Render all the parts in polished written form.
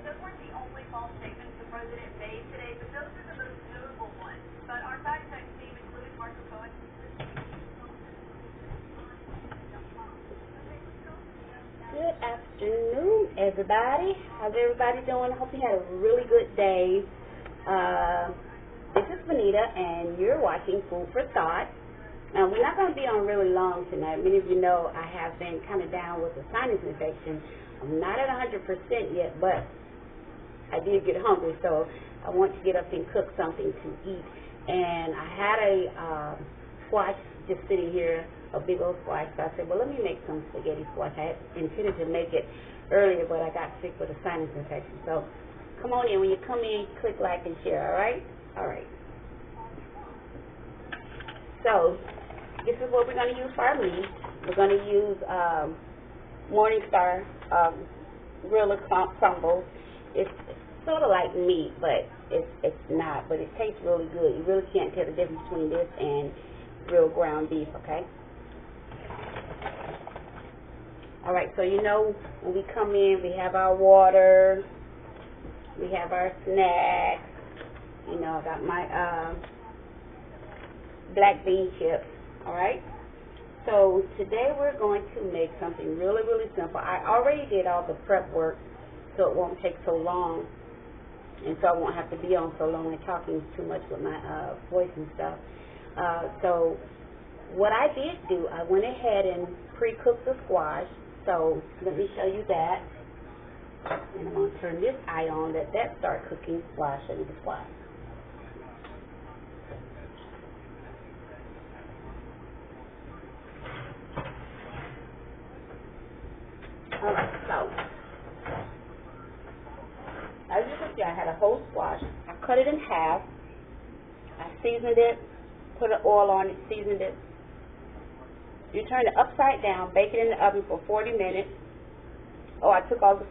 Good afternoon, everybody. How's everybody doing? I hope you had a really good day. This is Benita, and you're watching Food for Thought. Now, we're not going to be on really long tonight. Many of you know I have been kind of down with a sinus infection. I'm not at 100% yet, but I did get hungry, so I want to get up and cook something to eat. And I had a squash just sitting here, a big old squash. So I said, well, let me make some spaghetti squash. I had intended to make it earlier, but I got sick with a sinus infection. So come on in. When you come in, click like and share, all right? All right. So this is what we're going to use for our meat. We're going to use Morningstar Gorilla crumbles. It's sort of like meat, but it's not. But it tastes really good. You really can't tell the difference between this and real ground beef, okay? All right, so you know when we come in, we have our water, we have our snacks. You know, I got my black bean chips, all right? So today we're going to make something really, really simple. I already did all the prep work, so it won't take so long, and so I won't have to be on so long and talking too much with my voice and stuff. So what I did do, I went ahead and pre-cooked the squash. So let me show you that. And I'm going to turn this eye on, let that start cooking while I show you the squash. Alright, so as you can see, I had a whole squash. I cut it in half. I seasoned it, put an oil on it, seasoned it. You turn it upside down, bake it in the oven for 40 minutes. Oh, I took all the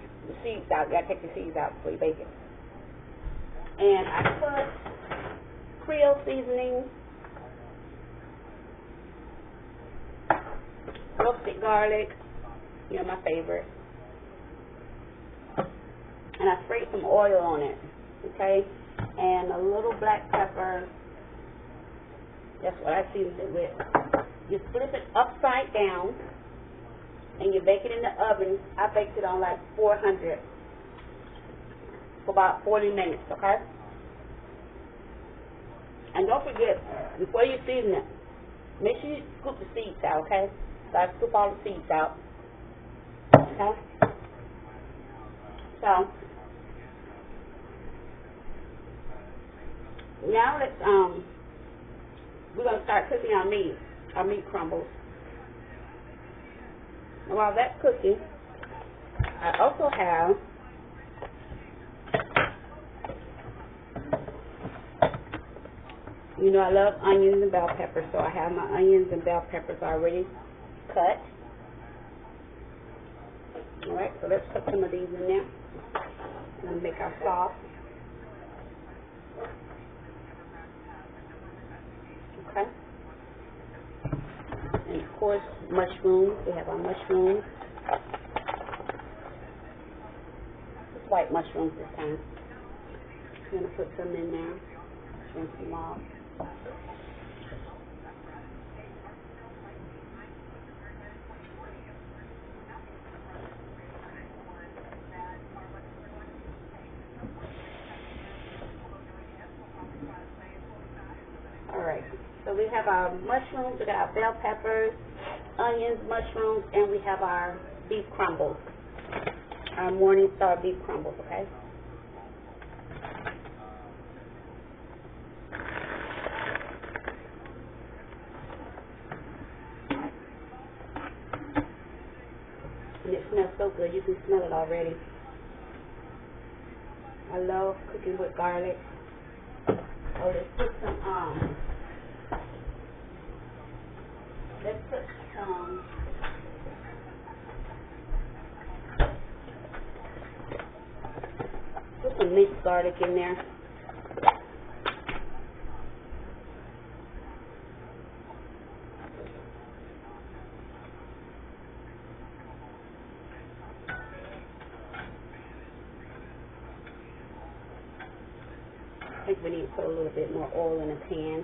seeds out. You gotta take the seeds out before you bake it. And I put Creole seasoning, roasted garlic, you know, my favorite. And I sprayed some oil on it, okay? And a little black pepper. That's what I seasoned it with. You flip it upside down, and you bake it in the oven. I baked it on like 400 for about 40 minutes, okay? And don't forget, before you season it, make sure you scoop the seeds out, okay? So I scoop all the seeds out, okay? So now let's we're gonna start cooking our meat crumbles. And while that's cooking, I also have you know I love onions and bell peppers, so I have my onions and bell peppers already cut. Alright, so let's put some of these in there. I'm gonna make our sauce. Okay. And of course, mushrooms. We have our mushrooms. It's white mushrooms this time. I'm going to put some in there. Rinse them off. Alright, so we have our mushrooms, we got our bell peppers, onions, mushrooms, and we have our beef crumbles. Our Morningstar beef crumbles, okay? And it smells so good, you can smell it already. I love cooking with garlic. Oh, let's put some, put some minced garlic in there. think we need to put a little bit more oil in the pan.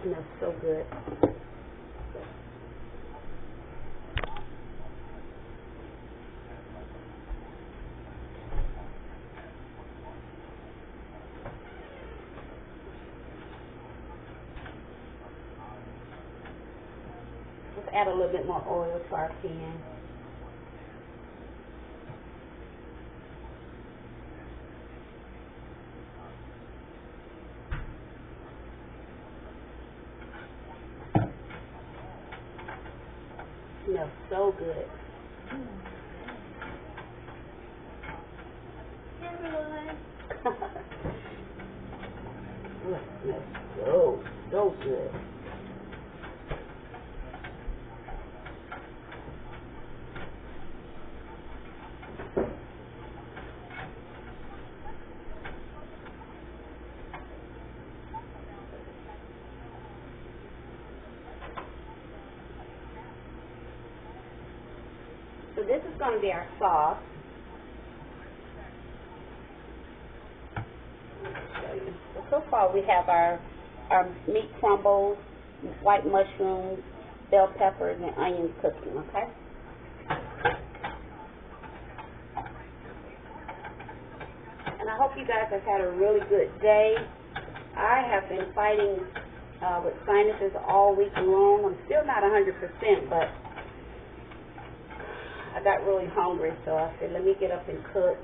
And that's so good. Let's add a little bit more oil to our pan. Smells so good. Everyone. Oh, it smells so good. So this is going to be our sauce. So far we have our meat crumbles, white mushrooms, bell peppers, and onions cooking, okay? And I hope you guys have had a really good day. I have been fighting with sinuses all week long. I'm still not 100%, but I got really hungry, so I said, let me get up and cook.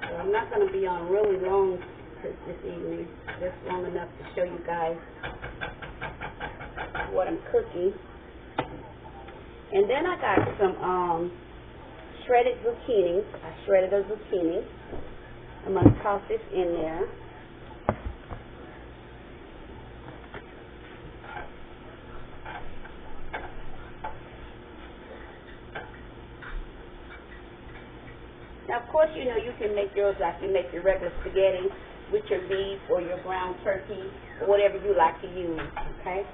So I'm not going to be on really long this evening, just long enough to show you guys what I'm cooking. And then I got some shredded zucchini. I shredded a zucchini. I'm going to toss this in there. Now, of course, you know, you can make yours like you make your regular spaghetti with your beef or your ground turkey or whatever you like to use, okay?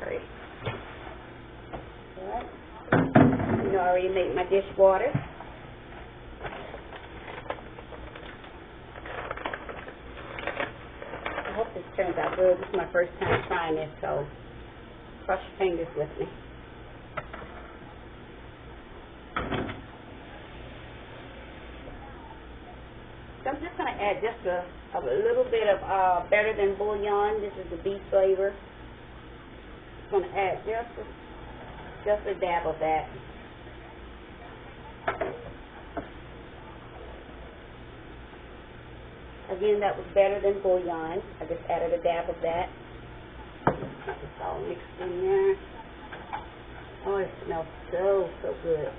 Great. All right. You know, I already made my dish water. I hope this turns out good. This is my first time trying this, so cross your fingers with me. So I'm just going to add just a little bit of better than bouillon. This is the beef flavor. I'm going to add just a dab of that. Again, that was better than bouillon. I just added a dab of that. It's all mixed in there. Oh, it smells so good.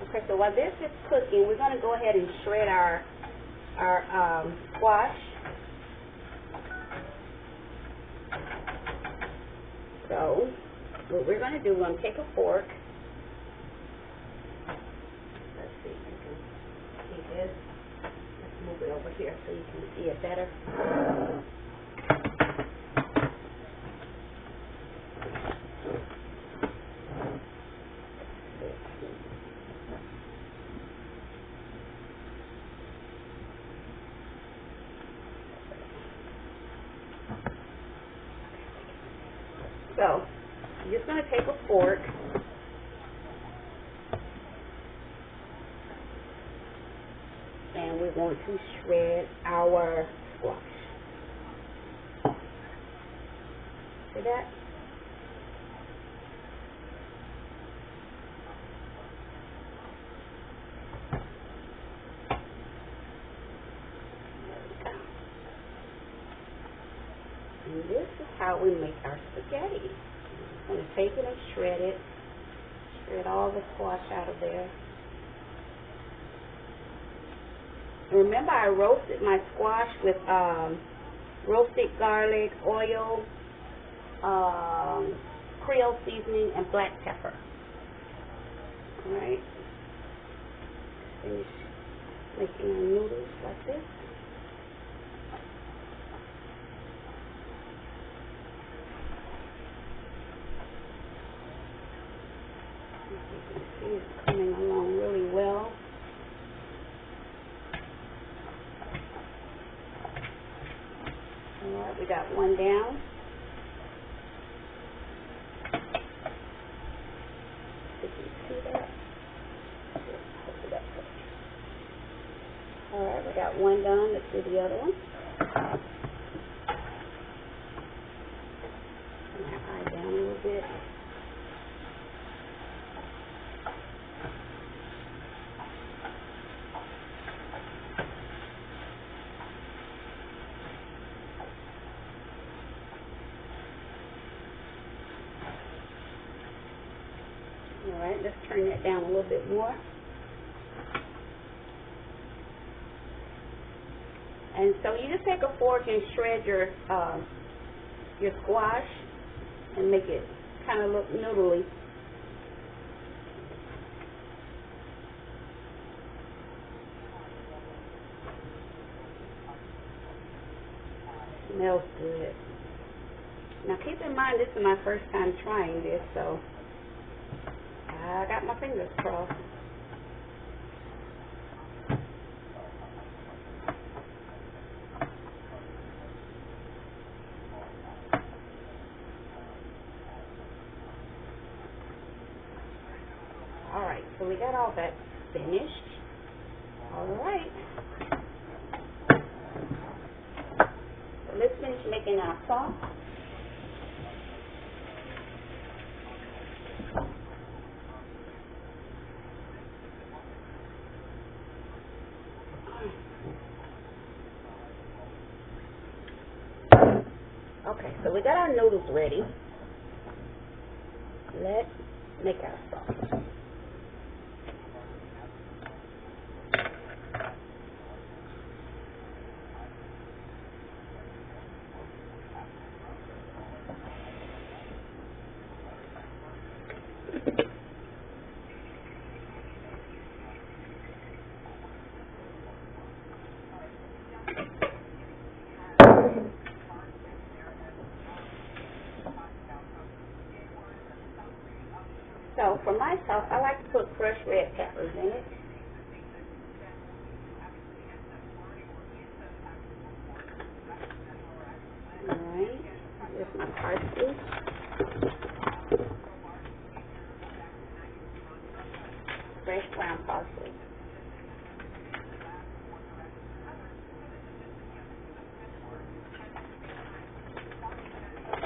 Okay, so while this is cooking, we're going to go ahead and shred our squash. So, what we're going to do, we're going to take a fork. Let's see if you can see this. Let's move it over here so you can see it better. So, I'm just going to take a fork and we're going to shred our squash. See that? And this is how we make our spaghetti. I'm going to take it and shred all the squash out of there. And remember, I roasted my squash with roasted garlic, oil, Creole seasoning, and black pepper. Alright. Finish making our noodles like this. As you can see, it's coming along really well. Alright, we got one down. Did you see that? Alright, we got one done. Let's do the other one. Turn that eye down a little bit. Alright, let's turn that down a little bit more. And so you just take a fork and shred your squash and make it kind of look noodly. Smells good. Now keep in mind this is my first time trying this, so I got my fingers crossed. Alright, so we got all that finished. Alright. So let's finish making our sauce. Okay, so we got our noodles ready. Let's make our sauce. So for my sauce, I like to put crushed red peppers in it. Alright, here's my parsley. Fresh ground parsley.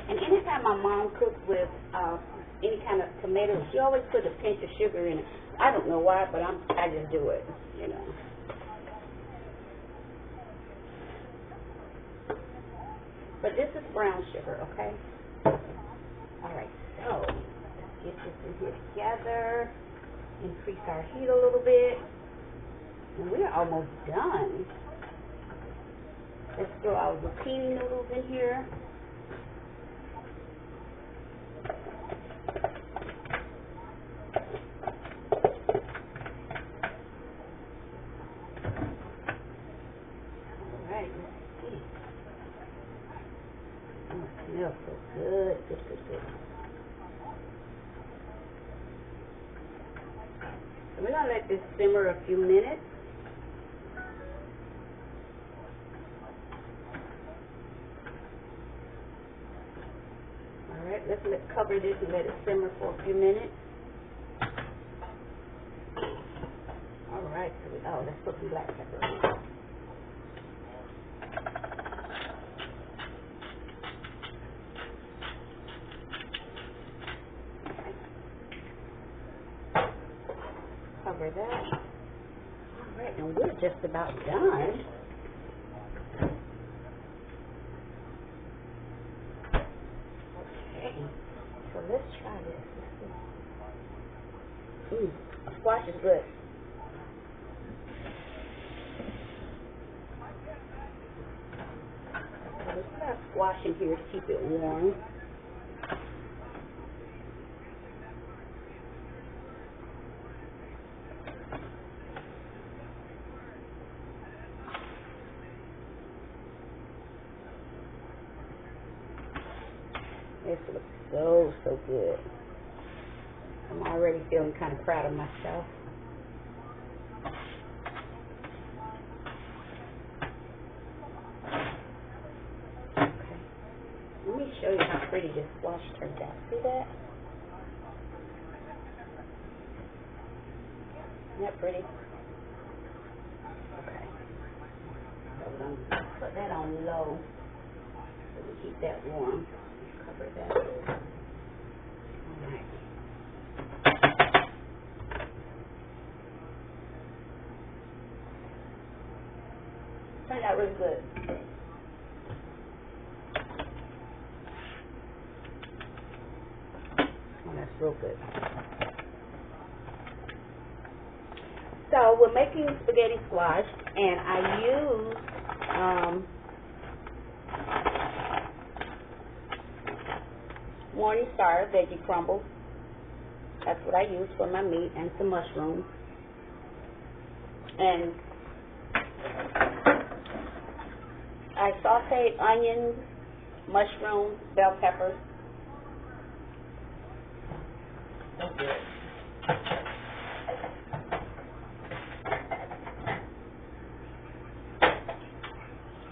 And anytime my mom cooks with any kind of tomato, she always put a pinch of sugar in it. I don't know why, but I just do it, you know. But this is brown sugar, okay? Alright, so let's get this in here together. Increase our heat a little bit. And we're almost done. Let's throw our zucchini noodles in here. Alright, let's see. Oh, it smells so good, good, good, good. So we're going to let this simmer a few minutes. Alright, let's cover this and let it simmer for a few minutes. Alright, so let's put some black pepper in. Cover that. Alright, and we're just about done. Okay, so let's try this. Squash is good. So let's got squash in here to keep it warm. This looks so good. I'm already feeling kind of proud of myself. Okay. Let me show you how pretty this squash turned out. See that? Isn't that pretty? Okay. So we're going to put that on low so we keep that warm. Cover that. Alright. Turned out really good. Oh, that's real good. So we're making spaghetti squash, and I use Morningstar veggie crumble. That's what I use for my meat, and some mushrooms. And I sauteed onions, mushrooms, bell peppers. So good.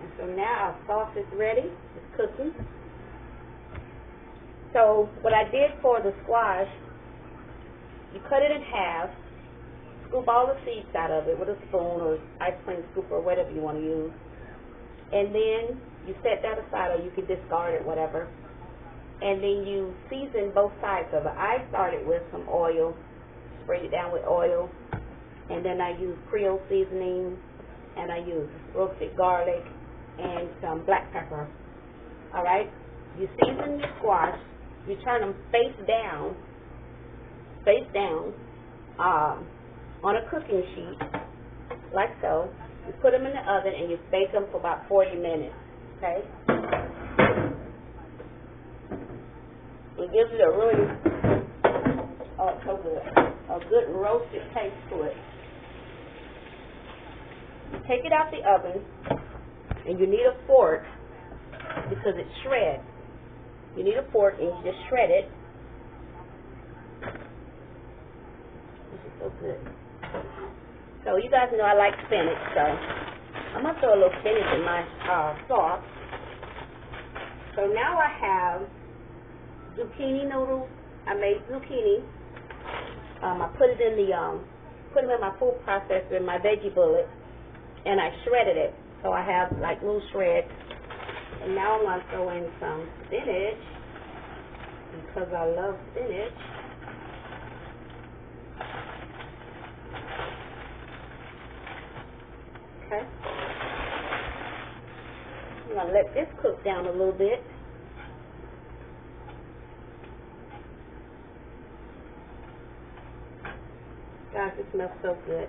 And so now our sauce is ready. It's cooking. So what I did for the squash, you cut it in half, scoop all the seeds out of it with a spoon or ice cream scoop or whatever you want to use. And then you set that aside, or you can discard it, whatever. And then you season both sides of it. I started with some oil, sprayed it down with oil, and then I used Creole seasoning, and I used roasted garlic and some black pepper. All right? You season your squash. You turn them face down, on a cooking sheet, like so. You put them in the oven and you bake them for about 40 minutes, okay? It gives it a really, oh, so good, a good roasted taste to it. You take it out the oven, and you need a fork because it shreds. You need a fork, and you just shred it. This is so good. So you guys know I like spinach, so I'm going to throw a little spinach in my sauce. So now I have zucchini noodles. I made zucchini. I put it in them in my food processor in my veggie bullet, and I shredded it. So I have like little shreds. And now I'm going to throw in some spinach because I love spinach. Okay. I'm going to let this cook down a little bit. Guys, it smells so good.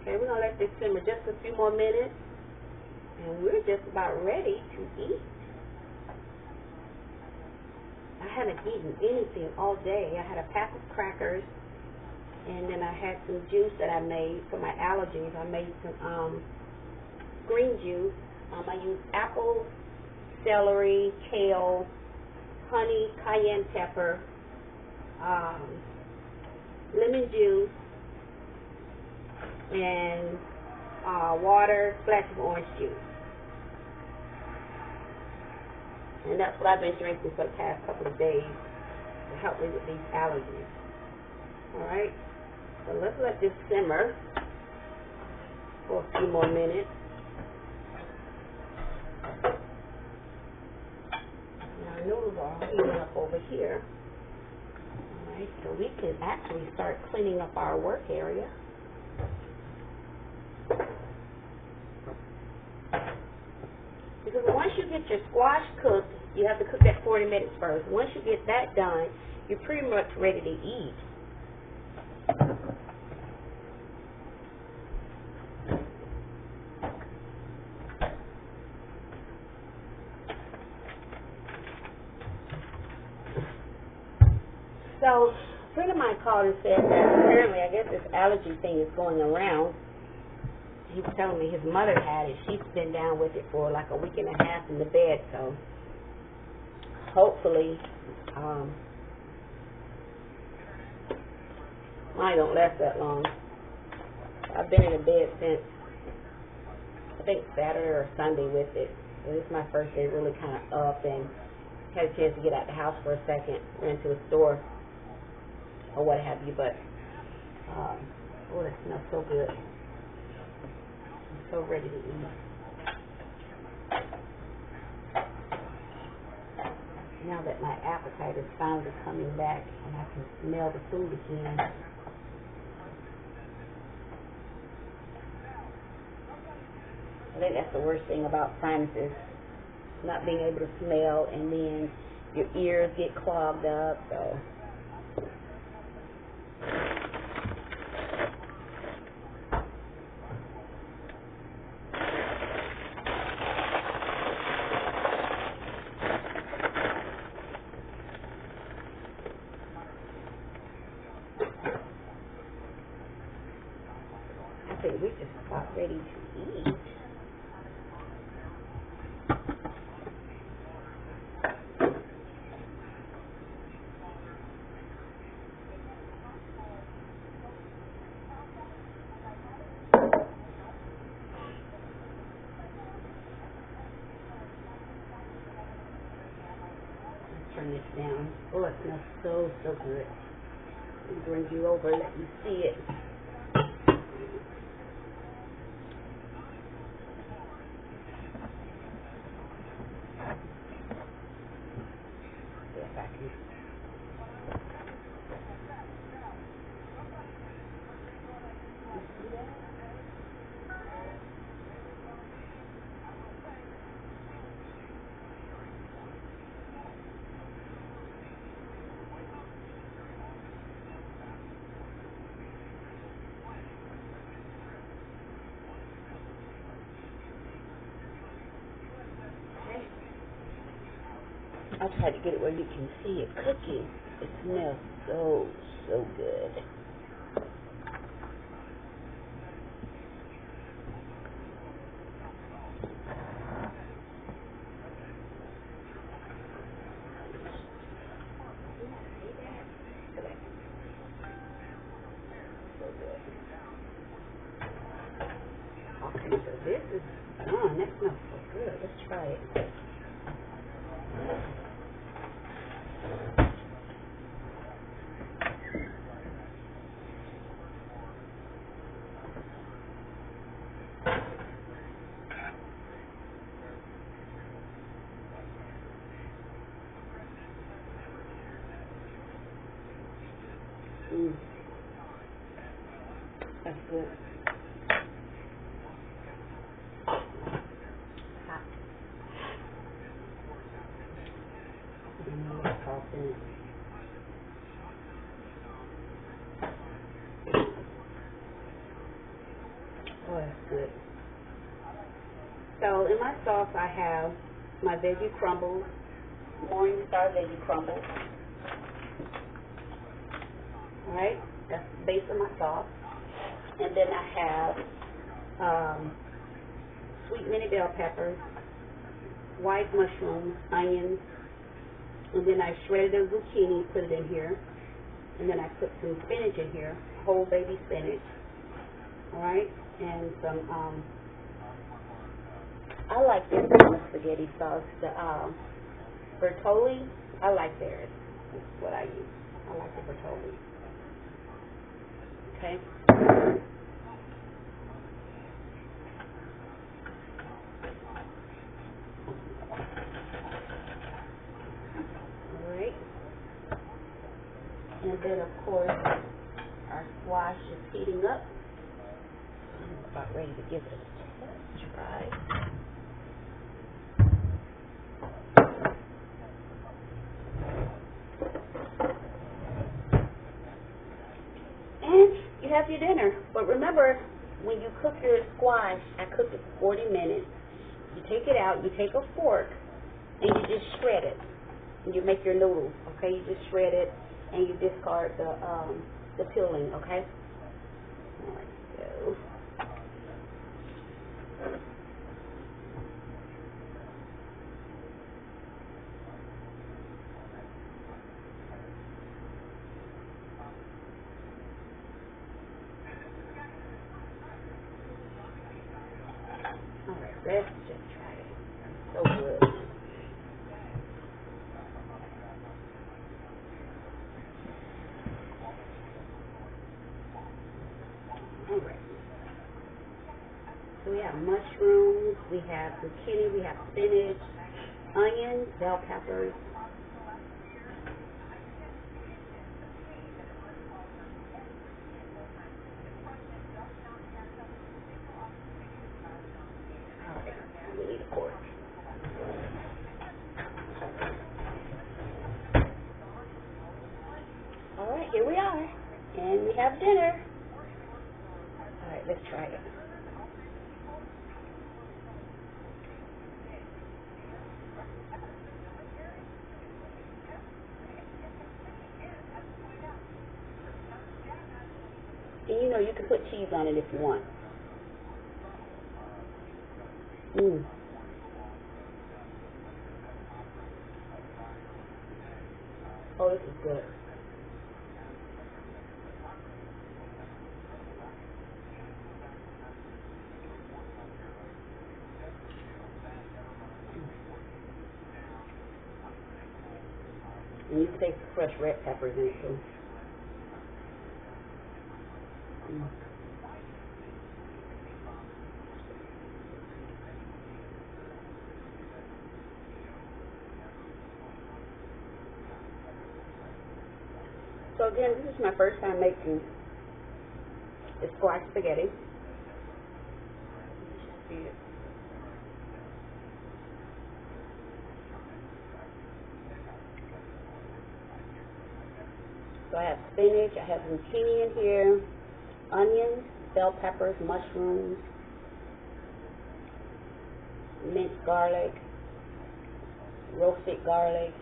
Okay, we're going to let this simmer just a few more minutes, and we're just about ready to eat. I haven't eaten anything all day. I had a pack of crackers, and then I had some juice that I made for my allergies. I made some green juice. I used apple, celery, kale, honey, cayenne pepper, lemon juice, and water, splash of orange juice. And that's what I've been drinking for the past couple of days to help me with these allergies. Alright, so let's let this simmer for a few more minutes. Now our noodles are heating up over here. Alright, so we can actually start cleaning up our work area. Because once you get your squash cooked, You have to cook that 40 minutes first. Once you get that done, you're pretty much ready to eat. So, a friend of mine called and said that apparently, I guess this allergy thing is going around. He was telling me his mother had it. She's been down with it for like a week and a half in the bed, so hopefully mine don't last that long. I've been in the bed since, I think, Saturday or Sunday with it. So this is my first day really kind of up and had a chance to get out the house for a second, went to the store or what have you, but oh, that smells so good. I'm so ready to eat. Now that my appetite is finally coming back and I can smell the food again. I think that's the worst thing about sinuses, not being able to smell, and then your ears get clogged up, so. I think we just about ready to eat. Turn this down. Oh, it smells so good. Let me bring you over, let you see it. See if I can. You see that? I tried to get it where you can see it cooking. It smells so good. Okay, so this is done. That smells so good. Let's try it. That's good. Hot. Salt in it. Oh, that's good. So in my sauce, I have my veggie crumbles, Morningstar veggie crumbles. All right, that's the base of my sauce. And then I have sweet mini bell peppers, white mushrooms, onions, and then I shredded a zucchini, put it in here, and then I put some spinach in here, whole baby spinach. All right, and some I like this kind of spaghetti sauce, the Bertolli. I like theirs. That's what I use. I like the Bertolli. Okay. All right. And then, of course, our squash is heating up. I'm about ready to give it a try. have your dinner. But remember, when you cook your squash, I cooked it for 40 minutes. You take it out, you take a fork, and you just shred it. And you make your noodles, okay? You just shred it, and you discard the peeling, okay? All right, so. All right, let's just try it. So good. All right. So we have mushrooms, we have zucchini, we have spinach, onions, bell peppers. All right, we need a fork. All right, here we are, and we have dinner. All right, let's try it. And you know, you can put cheese on it if you want. Oh, this is good. And you can taste fresh red peppers in it too. So again, this is my first time making the squash spaghetti. See it. So I have spinach, I have zucchini in here, onions, bell peppers, mushrooms, minced garlic, roasted garlic,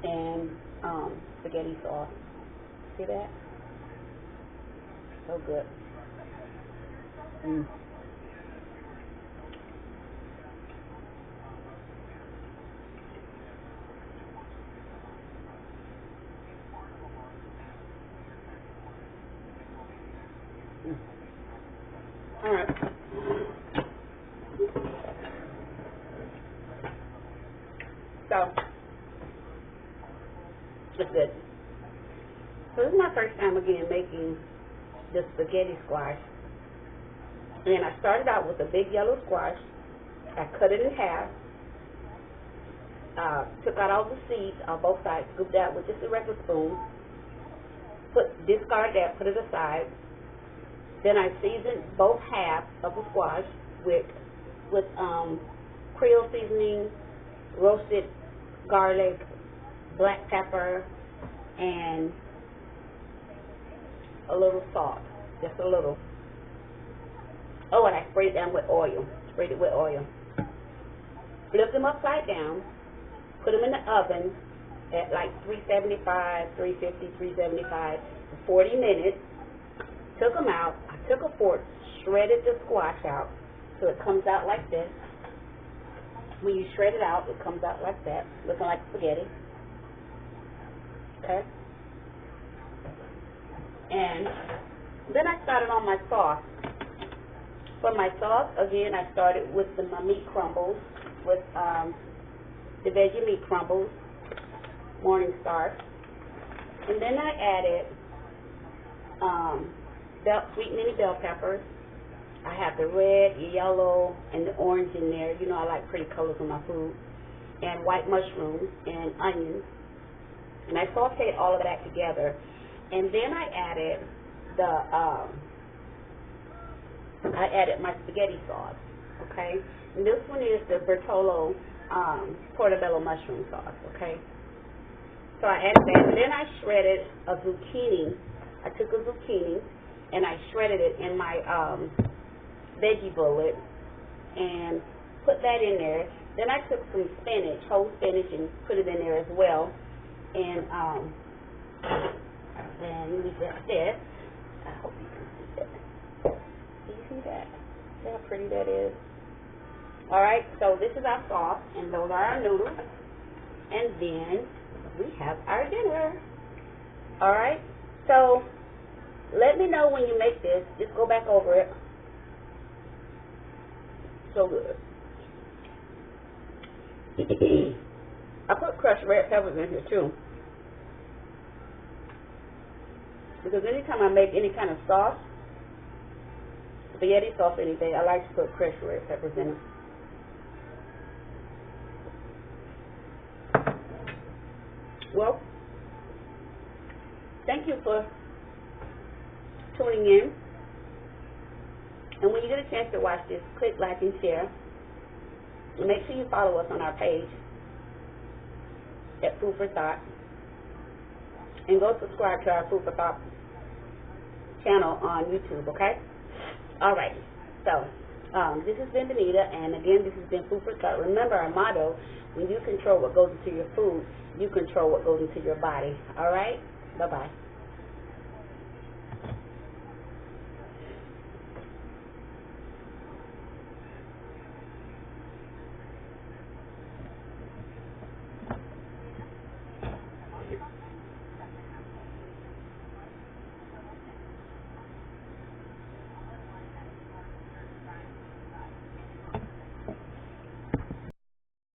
and spaghetti sauce. See that? So good. All right. So, it's good. So this is my first time again making the spaghetti squash. And I started out with a big yellow squash. I cut it in half. Took out all the seeds on both sides, scooped out with just a regular spoon. Discard that, put it aside. Then I seasoned both halves of the squash with Creole seasoning, roasted garlic, black pepper, and a little salt, just a little. Oh, and I sprayed it down with oil. Sprayed it with oil. Flipped them upside down. Put them in the oven at like 375, 350, 375 for 40 minutes. Took them out. I took a fork, shredded the squash out so it comes out like this. When you shred it out, it comes out like that, looking like spaghetti. Okay? And then I started on my sauce. For my sauce, again, I started with my meat crumbles, with the veggie meat crumbles, Morningstar. And then I added sweet mini bell peppers. I have the red, yellow, and the orange in there. You know I like pretty colors on my food. And white mushrooms and onions. And I sauteed all of that together. And then I added my spaghetti sauce. Okay? And this one is the Bertolo portobello mushroom sauce. Okay? So I added that. And then I shredded a zucchini I took a zucchini and I shredded it in my veggie bullet and put that in there. Then I took some spinach, whole spinach, and put it in there as well. And then we got this. I hope you can see that. Do you see that? See how pretty that is? Alright, so this is our sauce, and those are our noodles. And then we have our dinner. Alright, so let me know when you make this. Just go back over it. So good. I put crushed red peppers in here too, because anytime I make any kind of sauce, spaghetti sauce, anything, I like to put crushed red peppers in it. Well, thank you for tuning in. And when you get a chance to watch this, click like and share. And make sure you follow us on our page at Food for Thought. And go subscribe to our Food for Thought channel on YouTube, okay? Alright, so this has been Benita, and again, this has been Food for Thought. Remember our motto: when you control what goes into your food, you control what goes into your body. Alright? Bye-bye.